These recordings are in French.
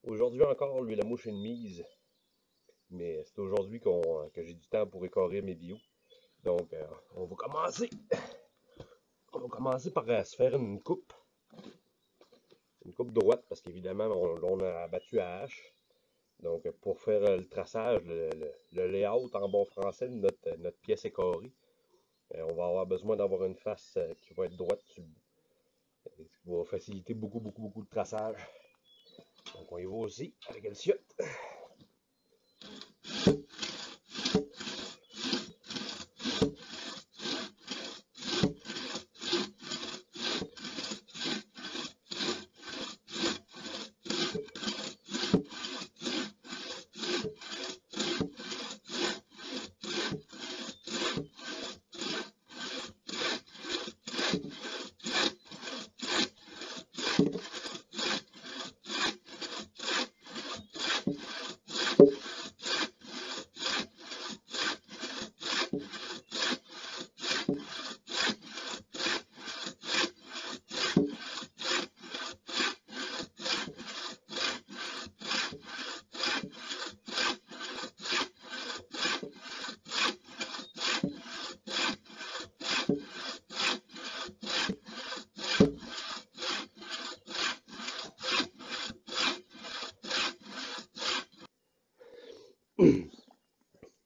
Aujourd'hui encore, lui, la mouche est une mise, mais c'est aujourd'hui que j'ai du temps pour écorer mes bio. Donc, on va commencer par se faire une coupe droite, parce qu'évidemment, on a abattu à hache. Donc, pour faire le traçage, le layout en bon français de notre pièce écorée, on va avoir besoin d'avoir une face qui va être droite sur le bout. Ce qui va faciliter beaucoup le traçage. Donc, on y va aussi avec le ciotte.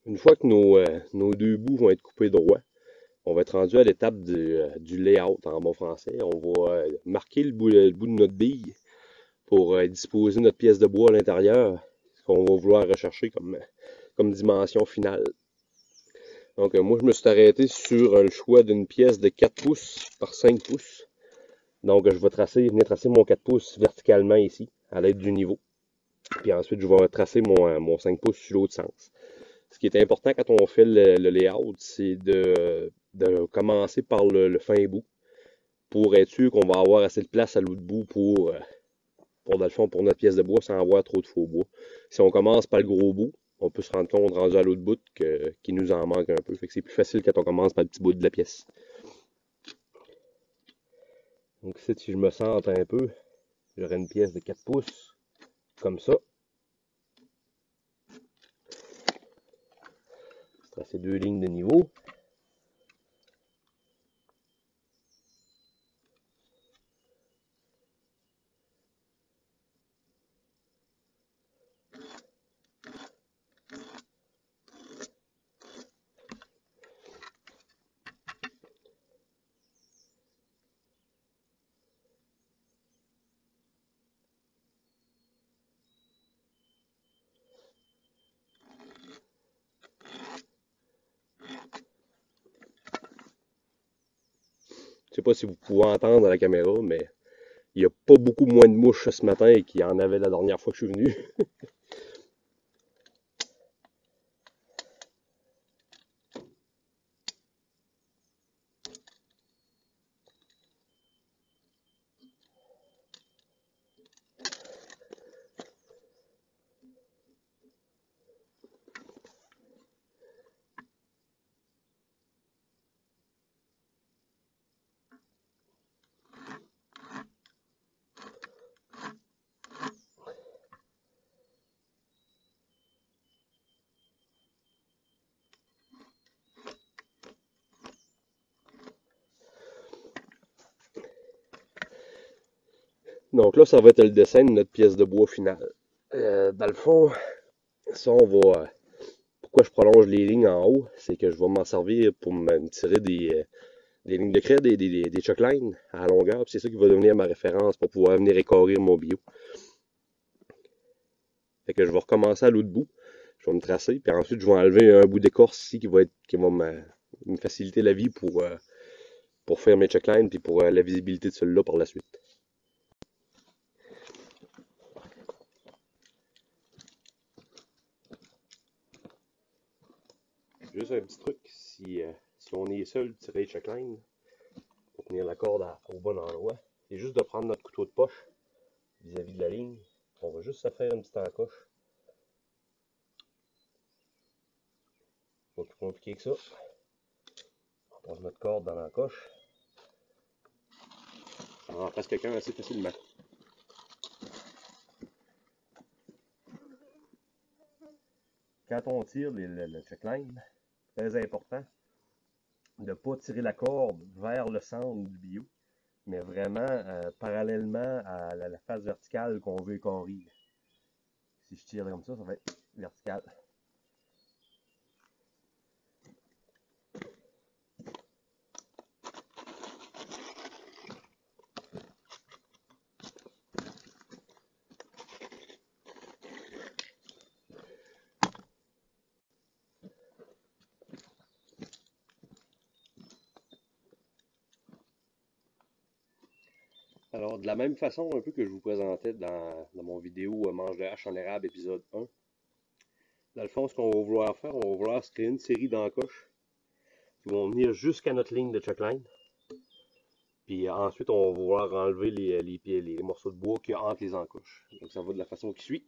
Une fois que nos deux bouts vont être coupés droit, on va être rendu à l'étape du layout en bon français. On va marquer le bout de notre bille pour disposer notre pièce de bois à l'intérieur, ce qu'on va vouloir rechercher comme dimension finale. Donc moi je me suis arrêté sur le choix d'une pièce de 4 pouces par 5 pouces. Donc je vais venir tracer mon 4 pouces verticalement ici, à l'aide du niveau. Puis ensuite je vais tracer mon 5 pouces sur l'autre sens. Ce qui est important quand on fait le layout, c'est de commencer par le fin bout pour être sûr qu'on va avoir assez de place à l'autre bout dans le fond, pour notre pièce de bois sans avoir trop de faux bois. Si on commence par le gros bout, on peut se rendre compte rendu à l'autre bout qu'il nous en manque un peu. Fait que c'est plus facile quand on commence par le petit bout de la pièce. Donc ici, si je me centre un peu, j'aurai une pièce de 4 pouces, comme ça. Je vais tracer deux lignes de niveau. Je sais pas si vous pouvez entendre à la caméra, mais il n'y a pas beaucoup moins de mouches ce matin qu'il y en avait la dernière fois que je suis venu. Donc là, ça va être le dessin de notre pièce de bois finale. Dans le fond, ça, pourquoi je prolonge les lignes en haut, c'est que je vais m'en servir pour me tirer des lignes de craie, des chocklines à longueur. C'est ça qui va devenir ma référence pour pouvoir venir écorer mon bio. Fait que je vais recommencer à l'autre bout. Je vais me tracer, puis ensuite je vais enlever un bout d'écorce ici qui va me faciliter la vie pour faire mes chocklines puis pour la visibilité de celui-là par la suite. Juste un petit truc, si on est seul, tirer les chocklines pour tenir la corde au bon endroit, c'est juste de prendre notre couteau de poche vis-à-vis de la ligne. On va juste se faire une petite encoche. Pas plus compliqué que ça. On passe notre corde dans l'encoche. Ça en remplace quelqu'un assez facilement. quand on tire le checkline, très important de ne pas tirer la corde vers le centre du bio, mais vraiment parallèlement à la face verticale qu'on veut écarrer. Si je tire comme ça va être vertical. Alors, de la même façon un peu que je vous présentais dans mon vidéo Mange de hache en érable épisode 1, dans le fond, ce qu'on va vouloir faire, on va vouloir se créer une série d'encoches qui vont venir jusqu'à notre ligne de checkline. Puis ensuite, on va vouloir enlever les morceaux de bois qu'il y a entre les encoches. Donc ça va de la façon qui suit.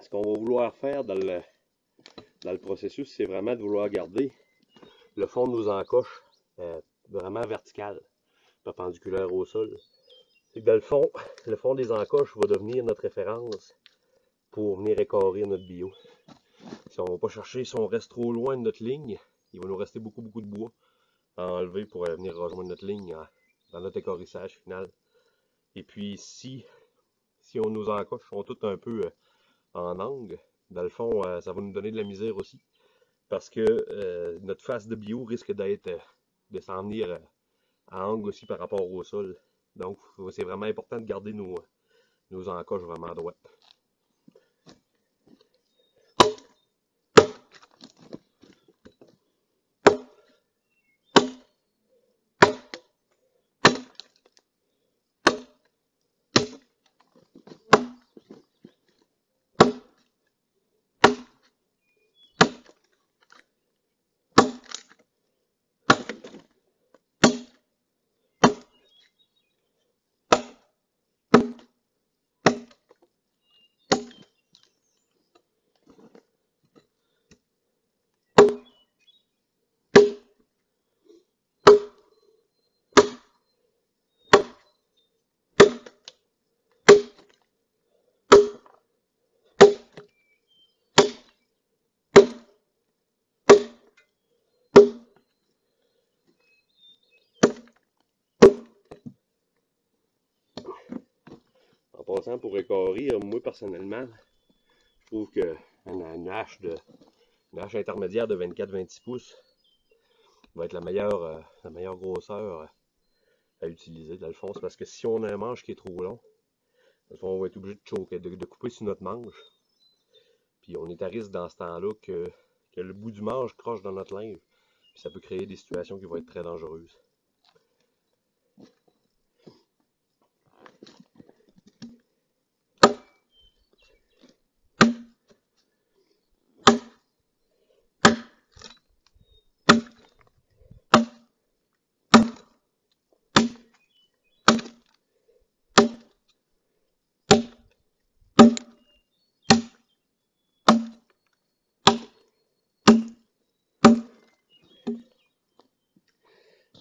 Ce qu'on va vouloir faire dans le processus, c'est vraiment de vouloir garder le fond de nos encoches vraiment vertical, perpendiculaire au sol. C'est que dans le fond des encoches va devenir notre référence pour venir écarrer notre bio. Si on ne va pas chercher, si on reste trop loin de notre ligne, il va nous rester beaucoup de bois à enlever pour venir rejoindre notre ligne dans notre écarissage final. Et puis si nos encoches sont toutes un peu en angle, dans le fond, ça va nous donner de la misère aussi. Parce que notre face de bio risque de s'en venir à angle aussi par rapport au sol. Donc, c'est vraiment important de garder nos encoches vraiment droites. En passant, pour écarrer, moi personnellement, je trouve qu'une hache intermédiaire de 24-26 pouces va être la meilleure grosseur à utiliser. Dans le fond, c'est parce que si on a un manche qui est trop long, dans le fond, on va être obligé de choquer, de couper sur notre manche. Puis on est à risque dans ce temps-là que le bout du manche croche dans notre linge. Puis ça peut créer des situations qui vont être très dangereuses.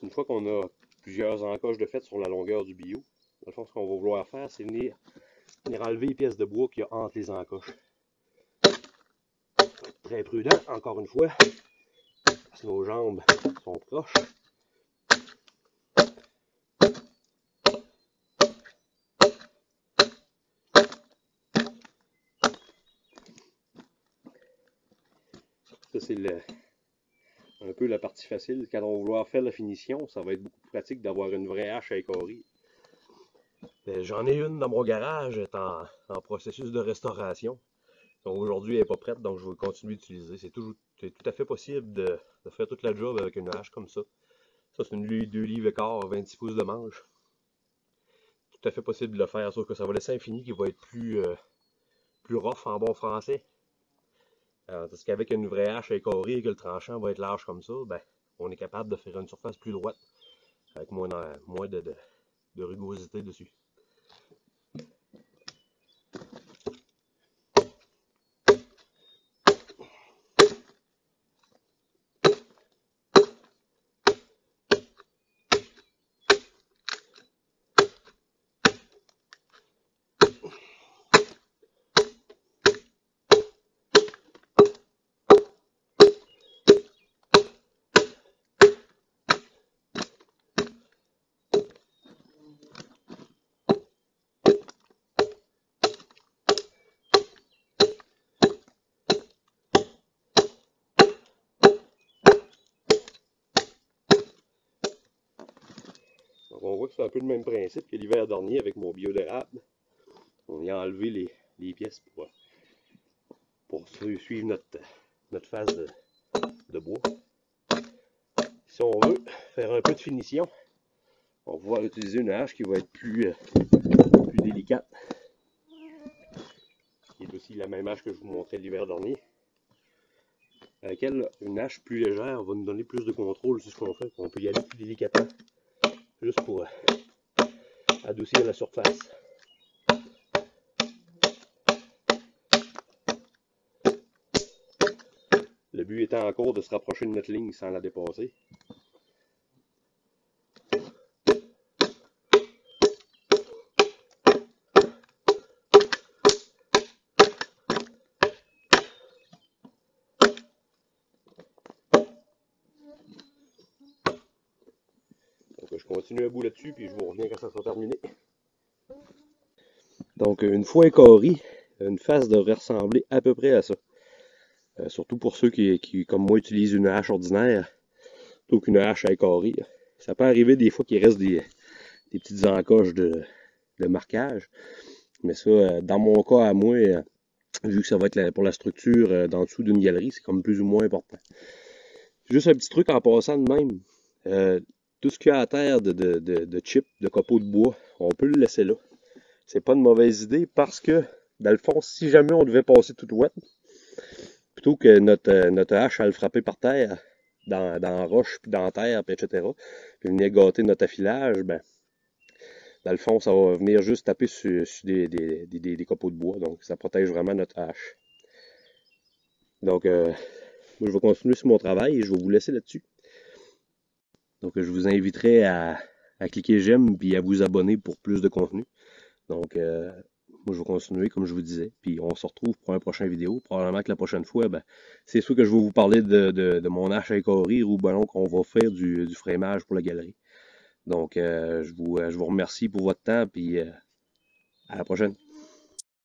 Une fois qu'on a plusieurs encoches de fait sur la longueur du bio, dans le fond, ce qu'on va vouloir faire, c'est venir enlever les pièces de bois qu'il y a entre les encoches. Très prudent, encore une fois, parce que nos jambes sont proches. Ça, c'est un peu la partie facile. Quand on va vouloir faire la finition, ça va être beaucoup plus pratique d'avoir une vraie hache à écorer. J'en ai une dans mon garage, elle est en processus de restauration. Donc aujourd'hui, elle n'est pas prête, donc je vais continuer d'utiliser. C'est tout à fait possible de faire toute la job avec une hache comme ça. Ça, c'est une 2 livres et quart, 26 pouces de manche. Tout à fait possible de le faire, sauf que ça va laisser un fini qui va être plus rough en bon français. Parce qu'avec une vraie hache à écorer et que le tranchant va être large comme ça, ben, on est capable de faire une surface plus droite, avec moins de rugosité dessus. Donc on voit que c'est un peu le même principe que l'hiver dernier avec mon bio d'érable. On y a enlevé les pièces pour suivre notre phase de bois. Si on veut faire un peu de finition, on va pouvoir utiliser une hache qui va être plus délicate. Qui est aussi la même hache que je vous montrais l'hiver dernier. À laquelle une hache plus légère va nous donner plus de contrôle sur ce qu'on fait. On peut y aller plus délicatement. Juste pour adoucir la surface. Le but étant encore de se rapprocher de notre ligne sans la dépasser. Donc je continue un bout là-dessus puis je vous reviens quand ça sera terminé. Donc une fois écoré, une face devrait ressembler à peu près à ça. Surtout pour ceux qui, comme moi, utilisent une hache ordinaire plutôt qu'une hache à écorer. Ça peut arriver des fois qu'il reste des petites encoches de marquage. Mais ça, dans mon cas à moi, vu que ça va être pour la structure d'en dessous d'une galerie, c'est comme plus ou moins important. Juste un petit truc en passant de même. Tout ce qu'il y a à terre de chips, de copeaux de bois, on peut le laisser là. C'est pas une mauvaise idée parce que, dans le fond, si jamais on devait passer toute ouette, plutôt que notre hache à le frapper par terre, dans la roche, puis dans la terre, puis etc., puis venir gâter notre affilage, ben, dans le fond, ça va venir juste taper sur des copeaux de bois, donc ça protège vraiment notre hache. Donc, moi, je vais continuer sur mon travail et je vais vous laisser là-dessus. Donc, je vous inviterai à cliquer j'aime puis à vous abonner pour plus de contenu. Donc, moi, je vais continuer comme je vous disais. Puis, on se retrouve pour un prochain vidéo. Probablement que la prochaine fois, ben, c'est sûr que je vais vous parler de mon hache à écorer ou ben, qu'on va faire du framage pour la galerie. Donc, je vous remercie pour votre temps. Puis, à la prochaine.